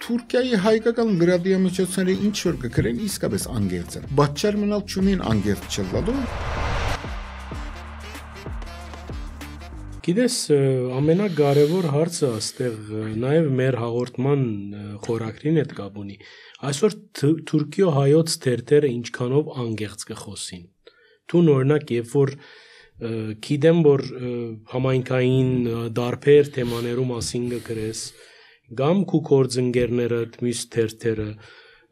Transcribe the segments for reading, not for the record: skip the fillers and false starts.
Թուրքիայի հայկական լրատվամիջոցները ինչ որ կգրեն իսկապես անգերց են։ Պատճառ մնալ չունեն անգերց չլալու։ Գիտես, ամենակարևոր հարցը այստեղ նաև մեր հաղորդման խորագրին հետ կապ ունի։ Այսօր Թուրքիո հայոց թերթերը ինչքանով անգերց կխոսին։ Դու օրինակ երբ որ գիտեմ որ համայնքային դարբեր թեմաներու մասին կգրես, կամ քու կորձընկերներդ մյուս թերթերը,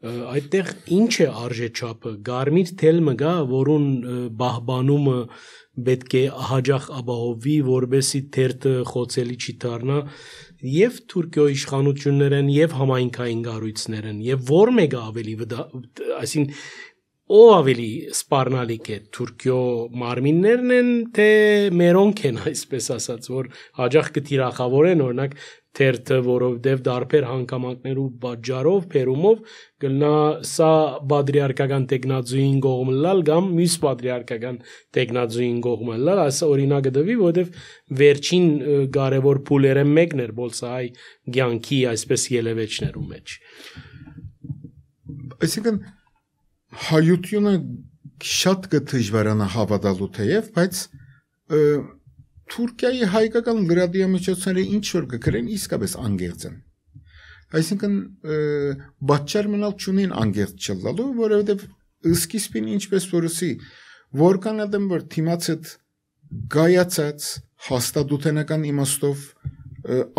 այդտեղ ինչ է արժեչափը, գարմիր թելմը գա, որուն բահբանումը պետք է հաջող ապահովվի, որբեսի թերթը խոցելի չի դառնա, եւ Թուրքիո իշխանություններն եւ համայնքային կառույցներն, եւ որ մեկը ավելի այսինքն ով ավելի սպառնալիք է Թուրքիո մարմիններն են, թե մերոնք են, այսպես ասած, որ հաջող կթիրախավորեն, օրինակ թերթը, որովհետև դարբեր հանգամանքներու պատճառով, փերումով գլնա սա պատրիարքական տեխնազույին կողմը լալ կամ մյուս պատրիարքական տեխնազույին կողմը լալ, այս օրինակը դվի, որովհետև վերջին կարևոր փուլերը մեկն էր բոլսահայ ցանկի այսպես ելևեջներու մեջ։ Այսինքն հայությունը շատ կդժվարանա հավատալու թեև, բայց Թուրքիայի հայկական լրատվամիջոցները ինչ որ կգրեն իսկապես անգերց են։ Այսինքն պատճառ մնալ չունեն անգերց չլալու, որովհետև սկիզբին ինչպես որսի որքան ադեմ որ թիմացդ գայացած հաստատութենական իմաստով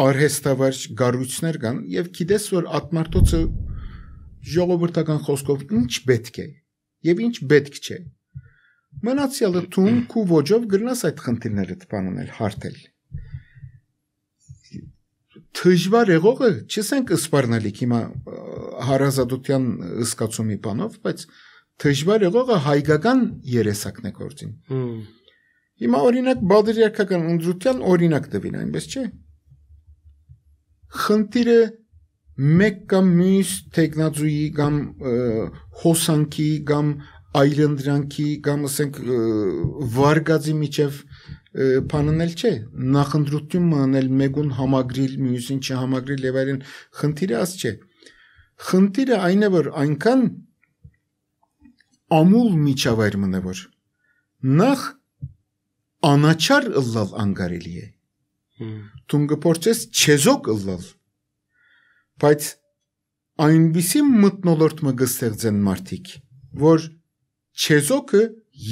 արհեստավար գառույցներ կան եւ գիտես որ ատմարտոցը ժողովրդական խոսքով ինչ պետք է եւ ինչ պետք չէ։ Մնացյալը թուն քու ոճով գրնաս այդ խնդիրները տպանել հարթել։ Դժվար եղողը չսենք սպառնալիք հիմա հարազատության ըսկացումի բանով, բայց դժվար եղողը հայկական երեսակն է գործին։ Հիմա օրինակ բادرիարքական ընդրության օրինակ տվին, այնպես չէ։ Խնդիրը մեկ կամ մյուս տեխնազույի կամ հոսանքի կամ այլընտրանքի կամ ասենք վարգածի միջև բանանել չէ, նախընտրություն մանել մեկուն համագրիլ, մյուսին չհամագրիլ եւ այլն, խնդիրը աս չէ։ Խնդիրը այն է որ այնքան ամուլ միջավայր մնա որ նախ անաչար ըլլալ անգարելի է։ Դու գործես չեզոք ըլլալ, բայց այնպիսի մտնոլորտ մը գստեղծեն մարդիկ, որ չեզոքը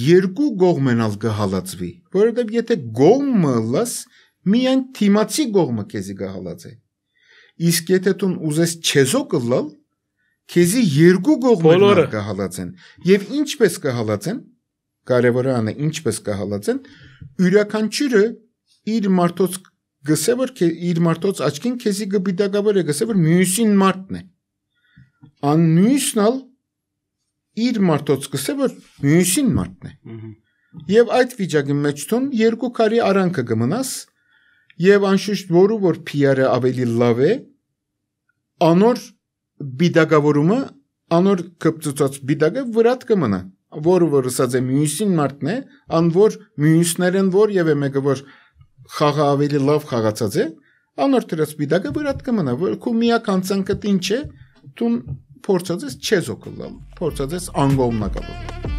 երկու կողմենալ կհալածվի, որովհետև եթե կողմը լաս, միայն թիմացի կողմը քեզի կհալածե։ Իսկ եթե դու ուզես չեզոքը լալ, քեզի երկու կողմենալ կհալածեն։ Եվ ինչպես կհալածեն, կարևորը անը ինչպես կհալածեն, յուրաքանչյուրը իր մարդոց գսե որ իր մարդոց աչքին քեզի կբիդակավոր է գսե որ մյուսին մարդն է։ Ան մյուսնալ իր մարդոց գսե որ մյուսին մարդն է։ Եվ այդ վիճակի մեջ դու երկու քարի արանքը կմնաս եւ անշուշտ որու որ PR-ը ավելի լավ է, անոր բիդակավորումը, անոր կպծուցած բիդակը վրատ կմնա, որը որ ասած է մյուսին մարդն է, ան որ մյուսներն որ եւ մեկը որ խաղը ավելի լավ խաղացած է, անոր դրած բիդակը վրատ կմնա, որ քու միակ անցանկը ինչ է, դու փորձած ես չեզոքլալ, փորձած ես անգողմնակալ։